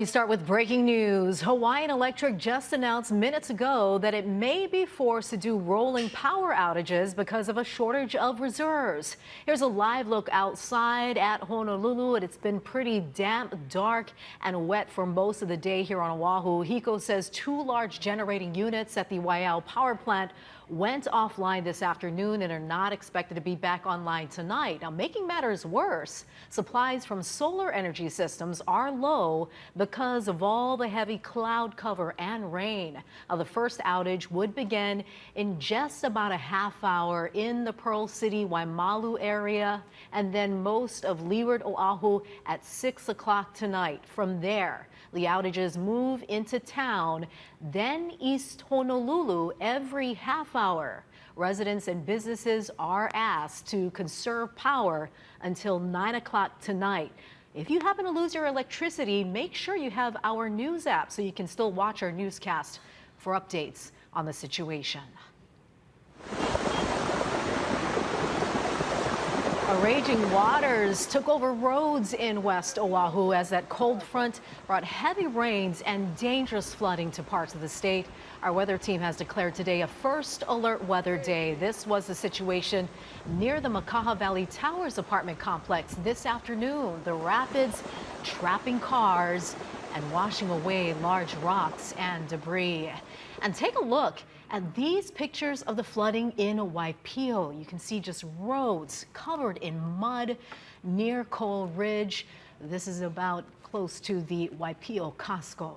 We start with breaking news. Hawaiian Electric just announced minutes ago that it may be forced to do rolling power outages because of a shortage of reserves. Here's a live look outside at Honolulu, and it's been pretty damp, dark, and wet for most of the day here on Oahu. HECO says 2 large generating units at the Waiau power plant went offline this afternoon and are not expected to be back online tonight. Now, making matters worse, supplies from solar energy systems are low because of all the heavy cloud cover and rain. Now, the first outage would begin in just about a half hour in the Pearl City, Waimalu area, and then most of Leeward, Oahu at 6 o'clock tonight. From there, the outages move into town, then East Honolulu every half hour. Residents and businesses are asked to conserve power until 9 o'clock tonight. If you happen to lose your electricity, make sure you have our news app so you can still watch our newscast for updates on the situation. Raging waters took over roads in West Oahu as that cold front brought heavy rains and dangerous flooding to parts of the state. Our weather team has declared today a first alert weather day. This was the situation near the Makaha Valley Towers apartment complex this afternoon. The rapids trapping cars and washing away large rocks and debris. And take a look at these pictures of the flooding in Waipio. You can see just roads covered in mud near Coal Ridge. This is about close to the Waipio Costco.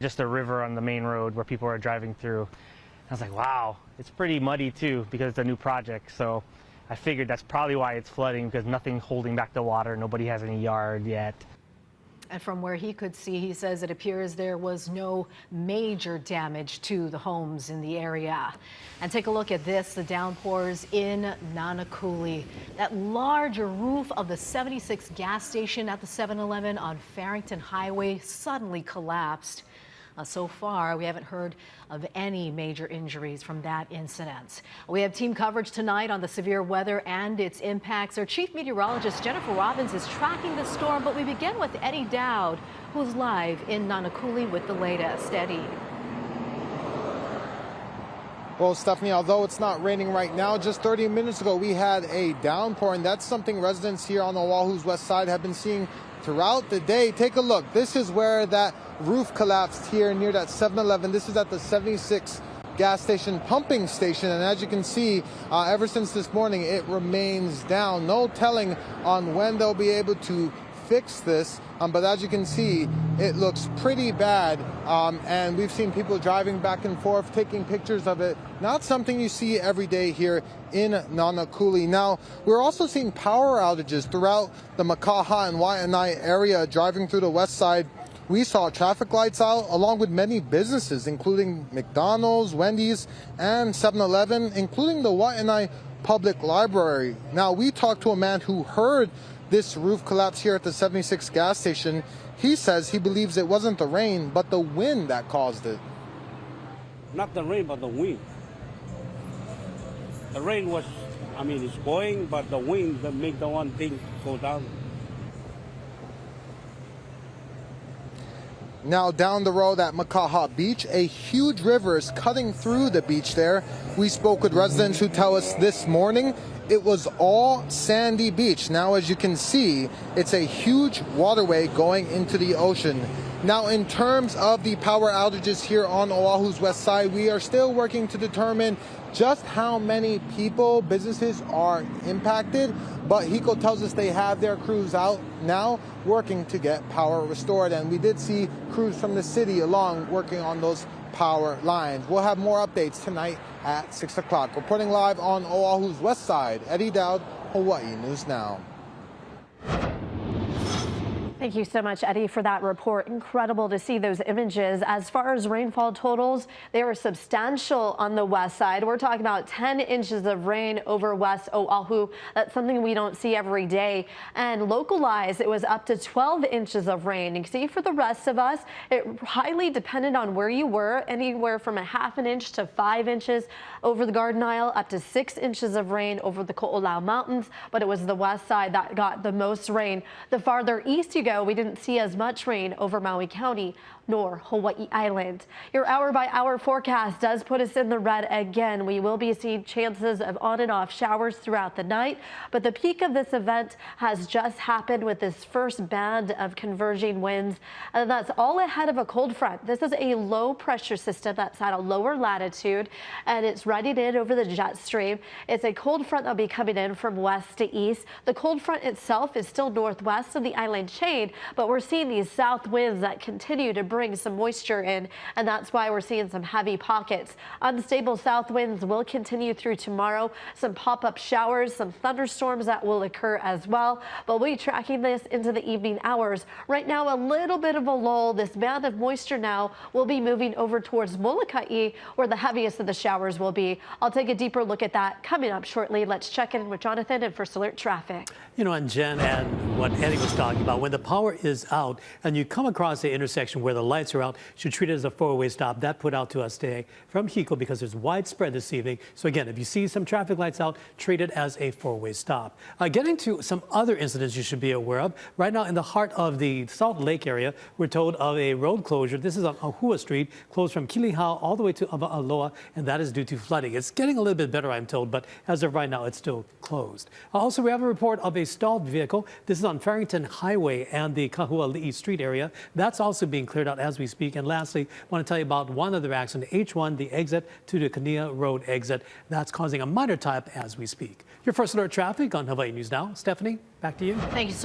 Just a river on the main road where people are driving through. I was like, wow, it's pretty muddy too because it's a new project. So I figured that's probably why it's flooding, because nothing holding back the water. Nobody has any yard yet. And from where he could see, he says it appears there was no major damage to the homes in the area. And take a look at this, the downpours in Nanakuli. That large roof of the 76 gas station at the 7-Eleven on Farrington Highway suddenly collapsed. So far, we haven't heard of any major injuries from that incident. We have team coverage tonight on the severe weather and its impacts. Our chief meteorologist, Jennifer Robbins, is tracking the storm, but we begin with Eddie Dowd, who's live in Nanakuli with the latest. Eddie. Well, Stephanie, although it's not raining right now, just 30 minutes ago we had a downpour, and that's something residents here on Oahu's west side have been seeing throughout the day. Take a look. This is where that roof collapsed here near that 7-Eleven. This is at the 76 gas station pumping station, and as you can see, ever since this morning it remains down. No telling on when they'll be able to fix this, but as you can see, it looks pretty bad, and we've seen people driving back and forth, taking pictures of it. Not something you see every day here in Nanakuli. Now, we're also seeing power outages throughout the Makaha and Waianae area. Driving through the west side, we saw traffic lights out, along with many businesses, including McDonald's, Wendy's, and 7-Eleven, including the Waianae Public Library. Now, we talked to a man who heard this roof collapse here at the 76 gas station. He says he believes it wasn't the rain, but the wind that caused it. Not the rain, but the wind. The rain was, it's going, but the wind that made the one thing go down. Now, down the road at Makaha Beach, a huge river is cutting through the beach there. We spoke with residents who tell us this morning it was all sandy beach. Now, as you can see, it's a huge waterway going into the ocean. Now, in terms of the power outages here on Oahu's west side, we are still working to determine just how many people, businesses are impacted, but HECO tells us they have their crews out now working to get power restored, and we did see crews from the city along working on those power lines. We'll have more updates tonight at 6 o'clock. Reporting live on Oahu's west side, Eddie Dowd, Hawaii News Now. Thank you so much, Eddie, for that report. Incredible to see those images. As far as rainfall totals, they were substantial on the west side. We're talking about 10 inches of rain over West Oahu. That's something we don't see every day. And localized, it was up to 12 inches of rain. You can see for the rest of us, it highly depended on where you were, anywhere from a ½ an inch to 5 inches over the Garden Isle, up to 6 inches of rain over the Ko'olau Mountains. But it was the west side that got the most rain. The farther east you ago, we didn't see as much rain over Maui County nor Hawaii Island. Your hour-by-hour forecast does put us in the red again. We will be seeing chances of on and off showers throughout the night, but the peak of this event has just happened with this first band of converging winds, and that's all ahead of a cold front. This is a low pressure system that's at a lower latitude, and it's running in over the jet stream. It's a cold front that'll be coming in from west to east. The cold front itself is still northwest of the island chain, but we're seeing these south winds that continue to bring some moisture in, and that's why we're seeing some heavy pockets. Unstable south winds will continue through tomorrow. Some pop-up showers, some thunderstorms that will occur as well, but we'll be tracking this into the evening hours. Right now, a little bit of a lull. This band of moisture now will be moving over towards Molokai, where the heaviest of the showers will be. I'll take a deeper look at that coming up shortly. Let's check in with Jonathan and First Alert Traffic. You know, and Jen, and what Eddie was talking about, when the power is out and you come across the intersection where the lights are out, you should treat it as a four-way stop. That put out to us today from HECO because there's widespread this evening. So again, if you see some traffic lights out, treat it as a four-way stop. Getting to some other incidents you should be aware of. Right now in the heart of the Salt Lake area, we're told of a road closure. This is on Ahua Street, closed from Kilihau all the way to Aloha, and that is due to flooding. It's getting a little bit better, I'm told, but as of right now, it's still closed. Also, we have a report of a stalled vehicle. This is on Farrington Highway and the Kahuali'i Street area. That's also being cleared out as we speak. And lastly, I want to tell you about one other accident, H1, the exit to the Kania Road exit. That's causing a minor tie-up as we speak. Your First Alert Traffic on Hawaii News Now. Stephanie, back to you. Thank you so